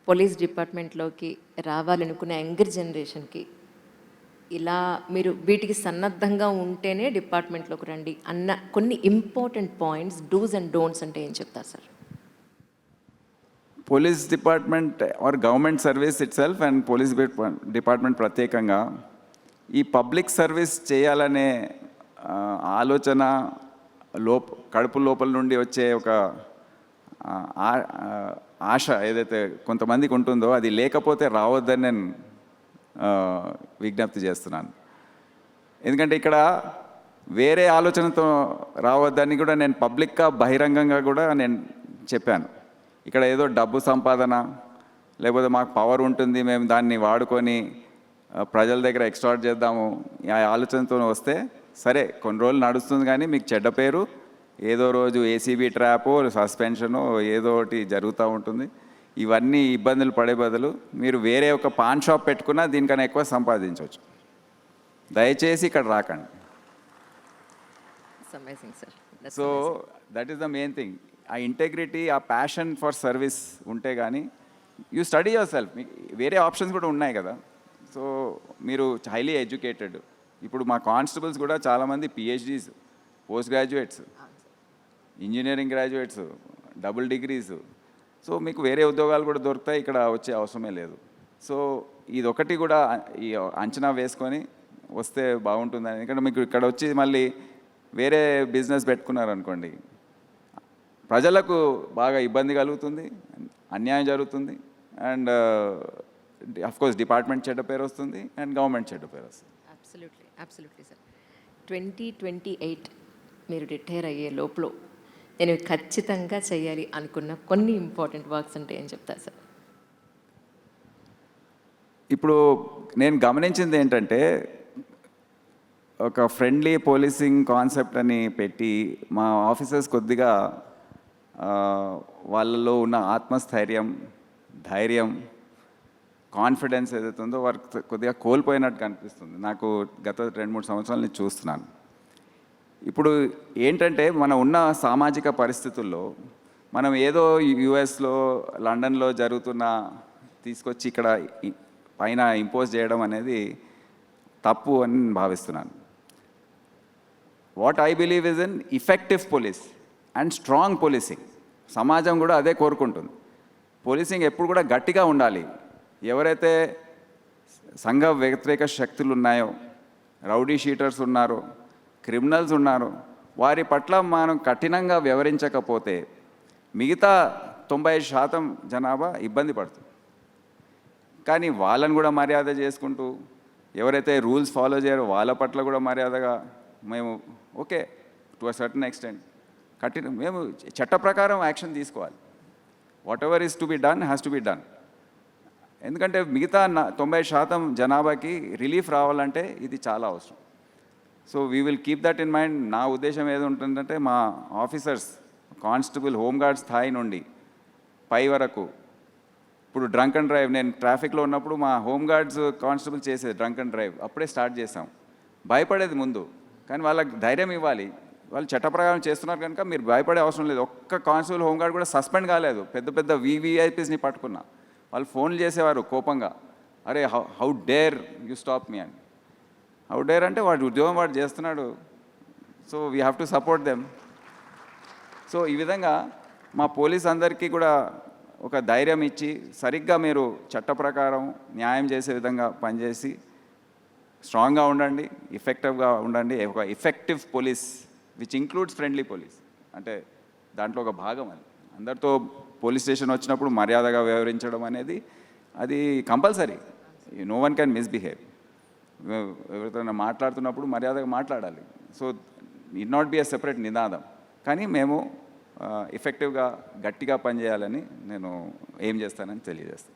Police డిపార్ట్మెంట్లోకి రావాలనుకునే younger జనరేషన్కి ఇలా మీరు వీటికి సన్నద్ధంగా ఉంటేనే డిపార్ట్మెంట్లోకి రండి అన్న కొన్ని important points, dos and don'ts అంటే ఏం చెప్తారు sir? Police department or government service itself and police department ప్రత్యేకంగా ఈ పబ్లిక్ సర్వీస్ చేయాలనే ఆలోచన కడుపు లోపల నుండి వచ్చే ఒక ఆశ ఏదైతే కొంతమందికి ఉంటుందో అది లేకపోతే రావద్దని నేను విజ్ఞప్తి చేస్తున్నాను. ఎందుకంటే ఇక్కడ వేరే ఆలోచనతో రావద్దని కూడా నేను పబ్లిక్గా బహిరంగంగా కూడా నేను చెప్పాను. ఇక్కడ ఏదో డబ్బు సంపాదన లేకపోతే మాకు పవర్ ఉంటుంది, మేము దాన్ని వాడుకొని ప్రజల దగ్గర ఎక్స్ట్రాక్ట్ చేద్దాము ఆ ఆలోచనతో వస్తే సరే కొన్ని రోజులు నడుస్తుంది, కానీ మీకు చెడ్డ పేరు, ఏదో రోజు ఏసీబీ ట్రాపో సస్పెన్షను ఏదో ఒకటి జరుగుతూ ఉంటుంది. ఇవన్నీ ఇబ్బందులు పడే బదులు మీరు వేరే ఒక పాన్ షాప్ పెట్టుకున్నా దీనికన్నా ఎక్కువ సంపాదించవచ్చు. దయచేసి ఇక్కడ రాకండి. So that is the main thing. ఆ ఇంటెగ్రిటీ, ఆ ప్యాషన్ ఫర్ సర్వీస్ ఉంటే కానీ యూ స్టడీ యువర్ సెల్ఫ్. వేరే ఆప్షన్స్ కూడా ఉన్నాయి కదా. సో మీరు హైలీ ఎడ్యుకేటెడ్. ఇప్పుడు మా కానిస్టేబుల్స్ కూడా చాలామంది PhDs, post graduates, engineering graduates, double degrees. So మీకు వేరే ఉద్యోగాలు కూడా దొరుకుతాయి, ఇక్కడ వచ్చే అవసరమే లేదు. సో ఇదొకటి కూడా ఈ అంచనా వేసుకొని వస్తే బాగుంటుందని. ఎందుకంటే మీకు ఇక్కడ వచ్చి మళ్ళీ వేరే బిజినెస్ పెట్టుకున్నారనుకోండి, ప్రజలకు బాగా ఇబ్బంది కలుగుతుంది, అన్యాయం జరుగుతుంది, అండ్ అఫ్కోర్స్ డిపార్ట్మెంట్ చెడ్డ పేరు వస్తుంది అండ్ గవర్నమెంట్ చెడ్డ పేరు వస్తుంది. Absolutely sir. 2028 మీరు రిటైర్ అయ్యే లోపల నేను ఖచ్చితంగా చేయాలి అనుకున్న కొన్ని ఇంపార్టెంట్ వర్క్స్ అంటే ఏం చెప్తారు సార్? ఇప్పుడు నేను గమనించింది ఏంటంటే, ఒక ఫ్రెండ్లీ పోలీసింగ్ కాన్సెప్ట్ అని పెట్టి మా ఆఫీసర్స్ కొద్దిగా వాళ్ళలో ఉన్న ఆత్మస్థైర్యం, ధైర్యం, కాన్ఫిడెన్స్ ఏదైతే ఉందో వారికి కొద్దిగా కోల్పోయినట్టు కనిపిస్తుంది నాకు. గత 2-3 సంవత్సరాల నుంచి చూస్తున్నాను. ఇప్పుడు ఏంటంటే మనం ఉన్న సామాజిక పరిస్థితుల్లో మనం ఏదో యుఎస్లో, లండన్లో జరుగుతున్న తీసుకొచ్చి ఇక్కడ పైన ఇంపోజ్ చేయడం అనేది తప్పు అని భావిస్తున్నాను. What I believe is in effective police and strong policing. సమాజం కూడా అదే కోరుకుంటుంది. పోలీసింగ్ ఎప్పుడు కూడా గట్టిగా ఉండాలి. ఎవరైతే సంఘ వ్యతిరేక శక్తులు ఉన్నాయో, రౌడీ షీటర్స్ ఉన్నారో, క్రిమినల్స్ ఉన్నారో, వారి పట్ల మనం కఠినంగా వ్యవహరించకపోతే మిగతా 90% జనాభా ఇబ్బంది పడుతుంది. కానీ వాళ్ళని కూడా మర్యాద చేసుకుంటూ, ఎవరైతే రూల్స్ ఫాలో చేయరో వాళ్ళ పట్ల కూడా మర్యాదగా మేము okay to a certain extent మేము చట్ట ప్రకారం యాక్షన్ తీసుకోవాలి. What ever is to be done has to be done. ఎందుకంటే మిగతా 90% జనాభాకి రిలీఫ్ రావాలంటే ఇది చాలా అవసరం. So we will keep that in mind. నా ఉద్దేశం ఏది ఉంటుందంటే, మా ఆఫీసర్స్ కానిస్టేబుల్, హోంగార్డ్ స్థాయి నుండి పై వరకు, ఇప్పుడు డ్రంక్ అండ్ డ్రైవ్, నేను ట్రాఫిక్లో ఉన్నప్పుడు మా హోంగార్డ్స్ కానిస్టేబుల్ చేసేది డ్రంక్ అండ్ డ్రైవ్ అప్పుడే స్టార్ట్ చేసాం. భయపడేది ముందు, కానీ వాళ్ళకి ధైర్యం ఇవ్వాలి. వాళ్ళు చట్ట ప్రకారం చేస్తున్నారు కనుక మీరు భయపడే అవసరం లేదు. ఒక్క కానిస్టేబుల్, హోంగార్డ్ కూడా సస్పెండ్ కాలేదు. పెద్ద పెద్ద వివిఐపీస్ని పట్టుకున్నా. వాళ్ళు ఫోన్లు చేసేవారు కోపంగా, అరే how dare you stop me అని. హౌ డేర్ అంటే వాడు ఉద్యోగం వాడు చేస్తున్నాడు. So we have to support them. So ఈ విధంగా మా పోలీస్ అందరికీ కూడా ఒక ధైర్యం ఇచ్చి, సరిగ్గా మీరు చట్ట ప్రకారం న్యాయం చేసే విధంగా పనిచేసి స్ట్రాంగ్గా ఉండండి, ఎఫెక్టివ్గా ఉండండి. ఒక effective police which includes friendly police అంటే దాంట్లో ఒక భాగం. అది అందరితో పోలీస్ స్టేషన్ వచ్చినప్పుడు మర్యాదగా వ్యవహరించడం అనేది అది compulsory. No one can misbehave. ఎవరితో మాట్లాడుతున్నప్పుడు మర్యాదగా మాట్లాడాలి. So it not be a separate నినాదం. కానీ మేము ఎఫెక్టివ్గా గట్టిగా పనిచేయాలని నేను ఏం చేస్తానని తెలియజేస్తాను.